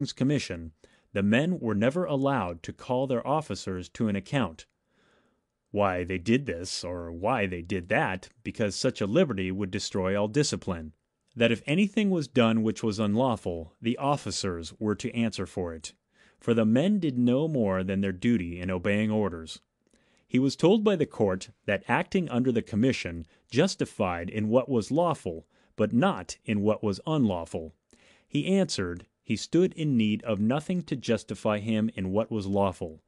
commission, the men were never allowed to call their officers to an account. Why they did this, or why they did that, because such a liberty would destroy all discipline. That if anything was done which was unlawful, the officers were to answer for it, for the men did no more than their duty in obeying orders. He was told by the court that acting under the commission justified in what was lawful, but not in what was unlawful. He answered, he stood in need of nothing to justify him in what was lawful.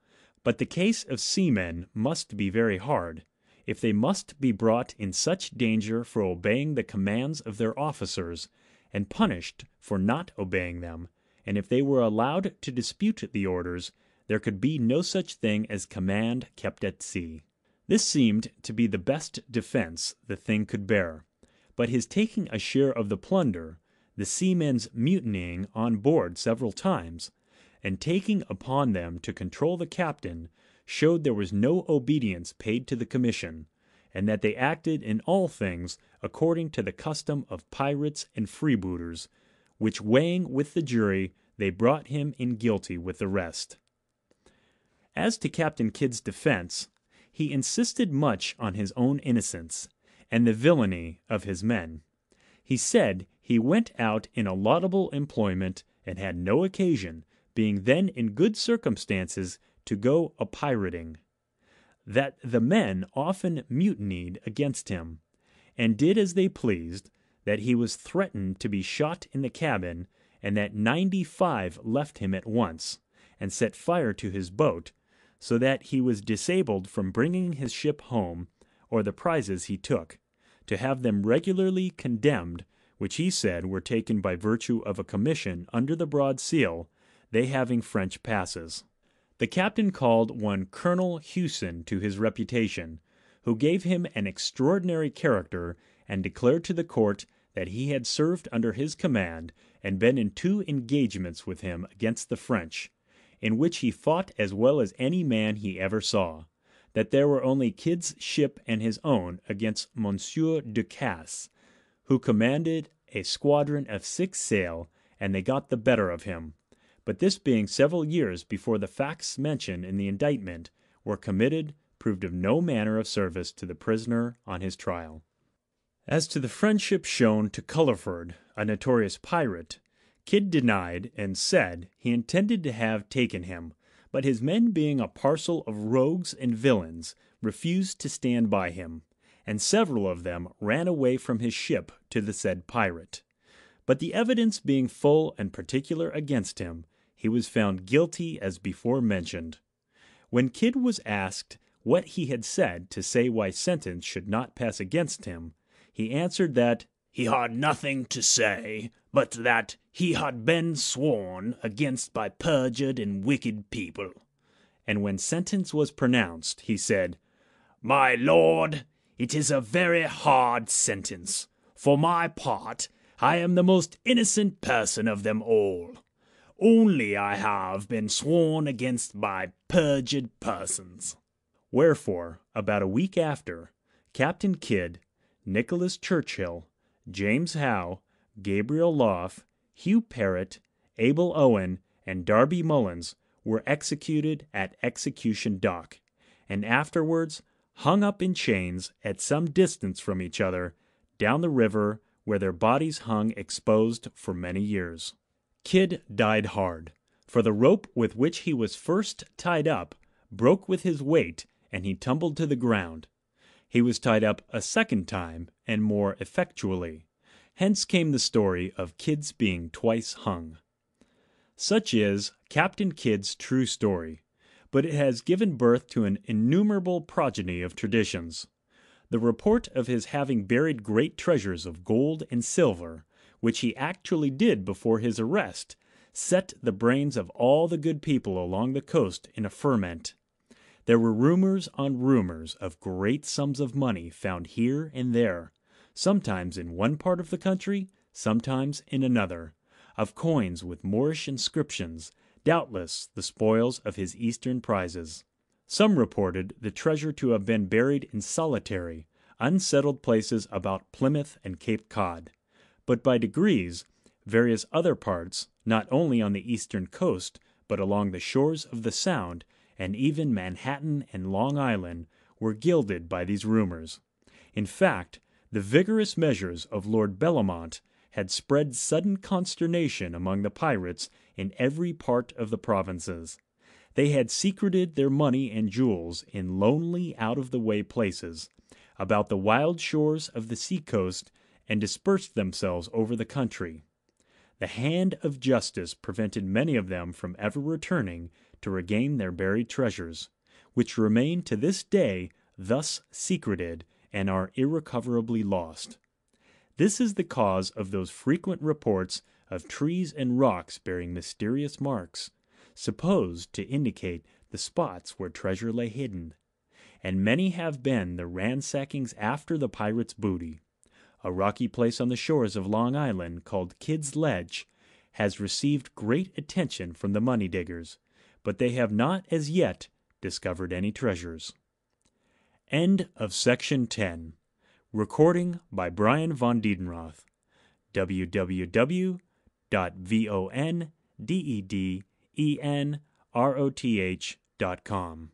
But the case of seamen must be very hard, if they must be brought in such danger for obeying the commands of their officers, and punished for not obeying them, and if they were allowed to dispute the orders, there could be no such thing as command kept at sea. This seemed to be the best defense the thing could bear, but his taking a share of the plunder, the seamen's mutinying on board several times, and taking upon them to control the captain, showed there was no obedience paid to the commission, and that they acted in all things according to the custom of pirates and freebooters, which weighing with the jury, they brought him in guilty with the rest. As to Captain Kidd's defense, he insisted much on his own innocence, and the villainy of his men. He said he went out in a laudable employment, and had no occasion, being then in good circumstances, to go a-pirating. That the men often mutinied against him, and did as they pleased, that he was threatened to be shot in the cabin, and that 95 left him at once, and set fire to his boat, so that he was disabled from bringing his ship home, or the prizes he took, to have them regularly condemned, which he said were taken by virtue of a commission under the broad seal, they having French passes. The captain called one Colonel Hewson to his reputation, who gave him an extraordinary character, and declared to the court that he had served under his command, and been in 2 engagements with him against the French, in which he fought as well as any man he ever saw, that there were only Kidd's ship and his own against Monsieur de Casse, who commanded a squadron of 6 sail, and they got the better of him. But this being several years before the facts mentioned in the indictment were committed, proved of no manner of service to the prisoner on his trial. As to the friendship shown to Culliford, a notorious pirate, Kidd denied and said he intended to have taken him, but his men being a parcel of rogues and villains, refused to stand by him, and several of them ran away from his ship to the said pirate. But the evidence being full and particular against him, he was found guilty as before mentioned. When Kidd was asked what he had said to say why sentence should not pass against him, he answered that he had nothing to say, but that he had been sworn against by perjured and wicked people. And when sentence was pronounced, he said, "My lord, it is a very hard sentence. For my part, I am the most innocent person of them all. Only I have been sworn against by perjured persons." Wherefore, about a week after, Captain Kidd, Nicholas Churchill, James Howe, Gabriel Loff, Hugh Parrott, Abel Owen, and Darby Mullins were executed at Execution Dock, and afterwards hung up in chains at some distance from each other down the river, where their bodies hung exposed for many years. Kidd died hard, for the rope with which he was first tied up broke with his weight, and he tumbled to the ground. He was tied up a second time, and more effectually. Hence came the story of Kidd's being twice hung. Such is Captain Kidd's true story, but it has given birth to an innumerable progeny of traditions. The report of his having buried great treasures of gold and silver, which he actually did before his arrest, set the brains of all the good people along the coast in a ferment. There were rumors on rumors of great sums of money found here and there, sometimes in one part of the country, sometimes in another, of coins with Moorish inscriptions, doubtless the spoils of his eastern prizes. Some reported the treasure to have been buried in solitary, unsettled places about Plymouth and Cape Cod, but by degrees Various other parts, not only on the eastern coast, but along the shores of the Sound, and even Manhattan and Long Island, were gilded by these rumors. In fact, the vigorous measures of Lord Bellomont had spread sudden consternation among the pirates in every part of the provinces. They had secreted their money and jewels in lonely, out-of-the-way places, about the wild shores of the sea-coast, and dispersed themselves over the country. The hand of justice prevented many of them from ever returning to regain their buried treasures, which remain to this day thus secreted and are irrecoverably lost. This is the cause of those frequent reports of trees and rocks bearing mysterious marks, supposed to indicate the spots where treasure lay hidden. And many have been the ransackings after the pirates' booty. A rocky place on the shores of Long Island, called Kidd's Ledge, has received great attention from the money diggers, but they have not as yet discovered any treasures. End of Section 10. Recording by Brian von Diedenroth. www.vondedenroth.com